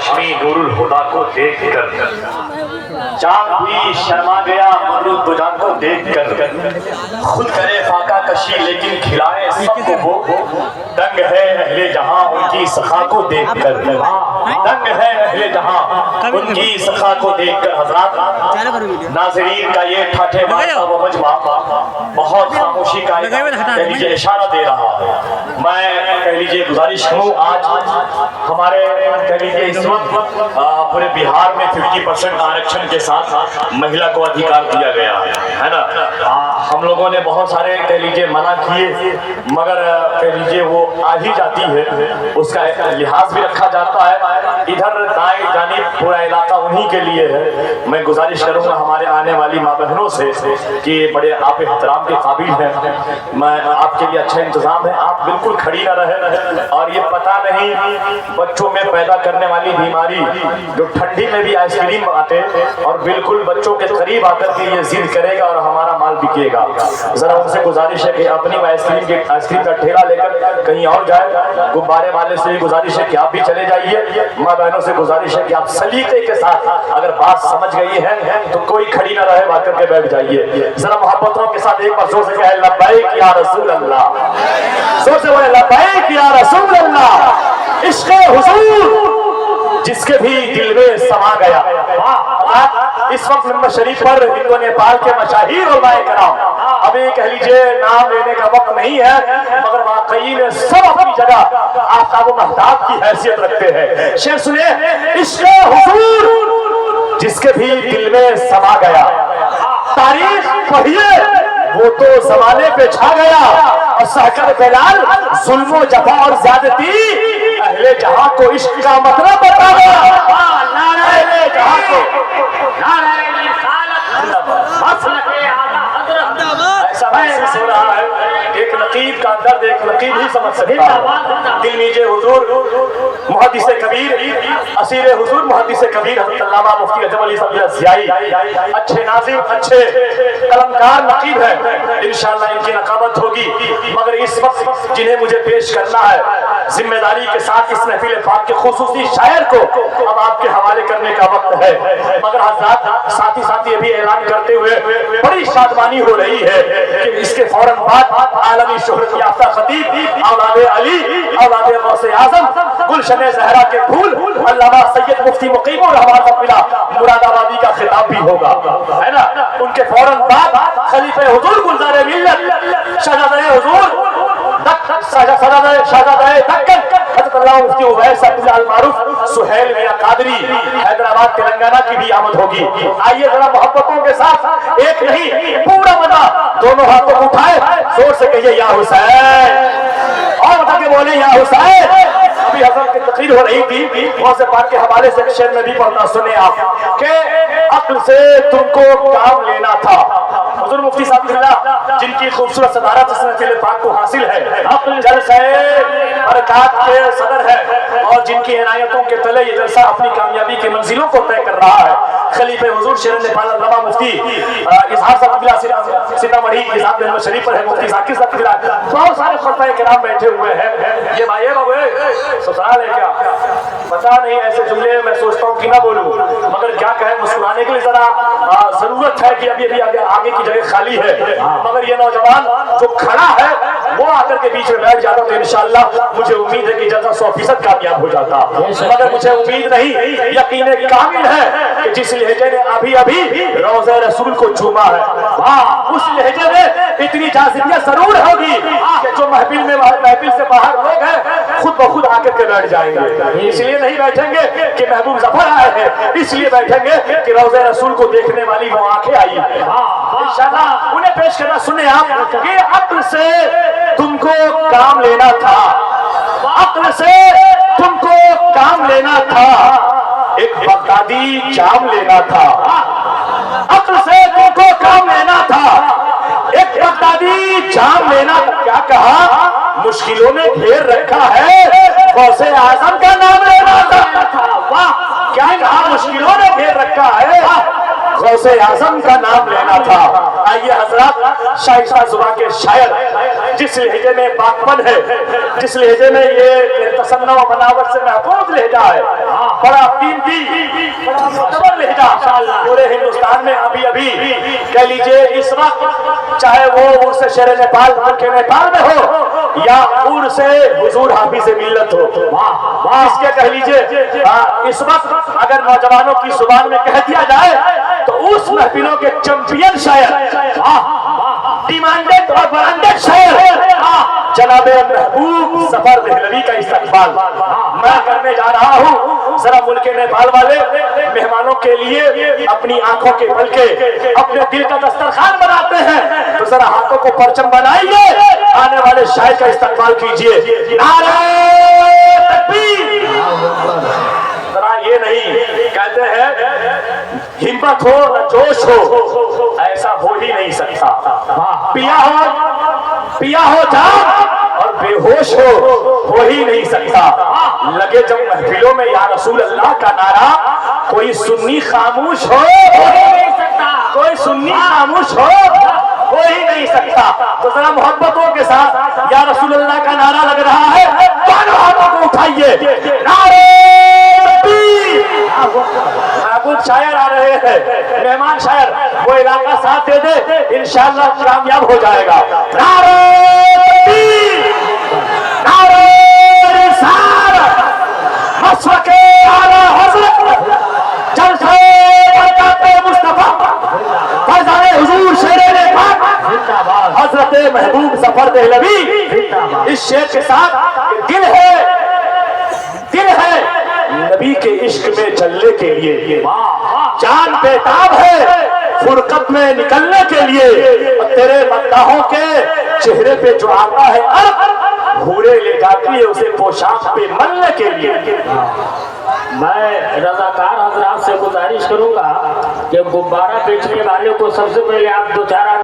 हाशमी नूरुल हुदा को देख कर, चांद भी शर्मा गया मगरू तुझा को देख कर, खुद करे फाका कशी लेकिन खिलाए सबको वो, दंग है अहले जहां उनकी सखा को देख कर, दंग है अहले जहां उनकी सखा को देख कर। हजरात नाज़रीन का ये ठाठे मारता वो मजमा बहुत खामोशी का कह लीजिए इशारा दे रहा है। मैं कह लीजिए गुजारिश करूं, आज हमारे कह लीजिए इस वक्त पूरे बिहार में 50% आरक्षण के साथ महिला को अधिकार दिया गया है ना। हम लोगों ने बहुत सारे कह लीजिए मना किए, मगर कह लीजिए वो आ ही जाती है, उसका लिहाज भी रखा जाता है। इधर दाएं जानिब पूरा इलाका उन्हीं के लिए है। मैं गुजारिश करूंगा हमारे आने वाली माँ बहनों से कि बड़े आप एहतराम के काबिल हैं, मैं आपके लिए अच्छा इंतजाम है, आप बिल्कुल खड़ी ना रहे। और ये पता नहीं बच्चों में पैदा करने वाली बीमारी जो ठंडी में भी आइसक्रीम आते और बिल्कुल बच्चों के करीब आकर के ये जिद करेगा और हमारा माल बिकेगा। जरा उनसे गुजारिश है कि अपनी आइसक्रीम का ठेला लेकर कहीं और जाए। गुब्बारे वाले से गुजारिश है कि आप भी चले जाइए। माँ बहनों से गुजारिश है कि आप सलीके के साथ अगर बात समझ गई है तो कोई खड़ी ना रहे, बात करके बैठ जाइए। जरा मोहब्बतों के साथ एक बार जोर से कहे लब्बैक या रसूल अल्लाह, जोर से बोले लब्बैक या रसूल अल्लाह। इश्क़े हुजूर जिसके भी दिल में समा गया। इस वक्त मिंबर शरीफ पर हिंदू नेपाल के मशाहीर उलमाए कराम, अभी कह लीजिए नाम लेने का वक्त नहीं है, मगर वाकई में सब अपनी जगह आफ्ताब व महताब की हैसियत रखते हैं। शेर सुनिए, इश्क़े हुजूर जिसके भी दिल में समा गया, तारीख पढ़िए वो तो जमाने पे छा गया, और सहकर बेलाल जुल्म जफा और ज्यादती अहले जहां को इश्क का मतलब बता गया। अहले जहां को ऐसा महसूस हो रहा है, एक नकीब का दर्द एक नकीब ही समझ सकता है। दिल नीजे हुजूर मुहद्दिस कबीर असीर हुजूर मुहद्दिस कबीर हज़रत अल्लामा मुफ्ती अजम अली साहब ज़ियाई अच्छे नाज़िम अच्छे कलमकार नकीब हैं, इंशाअल्लाह इनकी नकाबत होगी। मगर इस वक्त जिन्हें मुझे पेश करना है, जिम्मेदारी के साथ इस महफिल पाक के खुसूसी शायर को अब आपके हवाले करने का वक्त है। मगर हज़रात साथ ही साथ ये भी ऐलान करते हुए बड़ी शादमानी हो रही है कि इसके फौरन बाद आलमी शोहरत याफ्ता खतीब औलादे अली औलादे गौसे आज़म गुलशने ज़हरा के फूल अल्लामा सैयद मुफ्ती मुकीमुर रहमान कबिला मुरादाबादी का खिताब भी होगा, है ना। उनके फौरन बाद खलीफे हुजूर गुलज़ारे मिल्लत शहज़ादे हुजूर शहज़ादे दक्कन हज़रत अल्लामा मुफ्ती उवैस अल मारूफ सुहेल मियां कादरी हैदराबाद तेलंगाना की भी आमद होगी। आइए जरा मोहब्बतों के साथ एक नहीं पूरा मजा दोनों हाथों को उठाए, जोर से कहिए या हुसैन, और उठा के बोले या हुसैन। अभी हज़रत की तकरीर हो रही थी, मौसे पाक के हवाले से शेर में भी पढ़ना सुने आप कि अक्ल से तुमको काम लेना था। हुजूर मुफ्ती साहब जिनकी खूबसूरत सदारत इस महफिल पाक को हासिल है, अक्ल जलसे बरक़ात के सदर है, और जिनकी इनायतों के तले ये जलसा अपनी कामयाबी की मंजिलों को तय कर रहा है। खलीफे हुजूर शेर नेपाल अल्लामा मुफ्ती इजहार साहब सीतामढ़ी इजहार बिन शरीफ पर है, मुफ्ती जाकिर साहब, बहुत सारे खुलफाए किराम बैठे हुए हैं। ये भाई बाबू ससुराल है क्या, पता नहीं, ऐसे जुमले मैं सोचता हूँ कि ना बोलूं, मगर क्या कहें, मुस्कुराने के लिए जरा जरूरत है कि अभी आगे की जगह खाली है। मगर ये नौजवान जो खड़ा है वो आकर के बीच में बैठ जाता तो इंशाअल्लाह मुझे उम्मीद है कि जल्द 100% कामयाब हो जाता। मगर मुझे उम्मीद नहीं, यकीन कामिल है कि जिस लहजे ने अभी अभी रोज़े रसूल को चूमा है, उस लहजे में इतनी जाज़िबियत जरूर होगी कि जो महफिल से बाहर लोग हैं खुद ब खुद आकर के बैठ जाएंगे। इसलिए नहीं बैठेंगे कि महबूब जफर आए हैं, इसलिए बैठेंगे कि रोज़े रसूल को देखने वाली वो आंखें आई हैं। इंशाअल्लाह उन्हें पेश करना सुने आप कि अक्ल से तुमको काम लेना था, अक्ल से तुमको काम लेना था, एक बगदादी जाम लेना था। अक्ल से तुमको काम लेना था, एक बगदादी जाम लेना था। क्या कहा, मुश्किलों ने घेर रखा है, गौसे आजम का नाम लेना था। वाह, क्या कहा, मुश्किलों ने घेर रखा है, गौसे आजम का नाम लेना था। आइए हजरात, शाइस्ता जुबान के शायर जिस लहजे में बागपन है, जिस लहजे में ये तसन्ना व बनावट से महफूज लहजा है, बड़ा कीमती, बड़ा मुतबर लहजा पूरे हिंदुस्तान में अभी अभी कह लीजिए इस वक्त, चाहे वो उर्स शेर नेपाल के नेपाल में हो या उर्स हुजूर हाफिज मिल्लत हो, इसके कह लीजिए इस वक्त अगर नौजवानों की जुबान में कह दिया जाए तो उस महफिलों के चैंपियन शायर, डिमांडेड और ब्रांडेड शायर जनाब महबूब जफर देहलवी का इस्तकबाल मैं करने जा रहा हूँ। जरा मुल्क नेपाल वाले मेहमानों के लिए अपनी आंखों के बल के अपने दिल का दस्तरखान बनाते हैं, तो जरा हाथों को परचम बनाइए, आने वाले शायर का इस्तकबाल कीजिए। नारे तकबीर। जरा ये नहीं कहते हैं हिम्मत हो न जोश हो, ऐसा हो ही नहीं सकता। पिया हो जान और बेहोश हो ही नहीं सकता। लगे जब महफिलों में या रसूल अल्लाह का नारा, कोई सुन्नी खामोश हो ही नहीं सकता, कोई सुन्नी खामोश हो ही नहीं सकता। तो जरा मोहब्बतों के साथ या रसूल अल्लाह का नारा लग रहा है, दोनों हाथों को उठाइए, नारे महबूब शायर आ रहे हैं, मेहमान शायर, वो इलाका साथ दे दे, इंशाअल्लाह कामयाब हो जाएगा। नारे नारे रिसालत, मसलके आला हज़रत, जलसे बरकते मुस्तफा, फैज़ाने हुजूर शेरे नेपाल, हज़रत महबूब जफर देहलवी। इस शेर के साथ दिल है नबी के इश्क में चलने के लिए, जान बेताब है फुरकत में निकलने के लिए, और तेरे मद्दाहों के चेहरे पे जो आता है अर्क, हूरे ले जाती है उसे पोशाक पे मलने के लिए। मैं रजाकार हजरात से गुजारिश करूंगा कि गुब्बारा बेचने वाले को सबसे पहले आप 2-4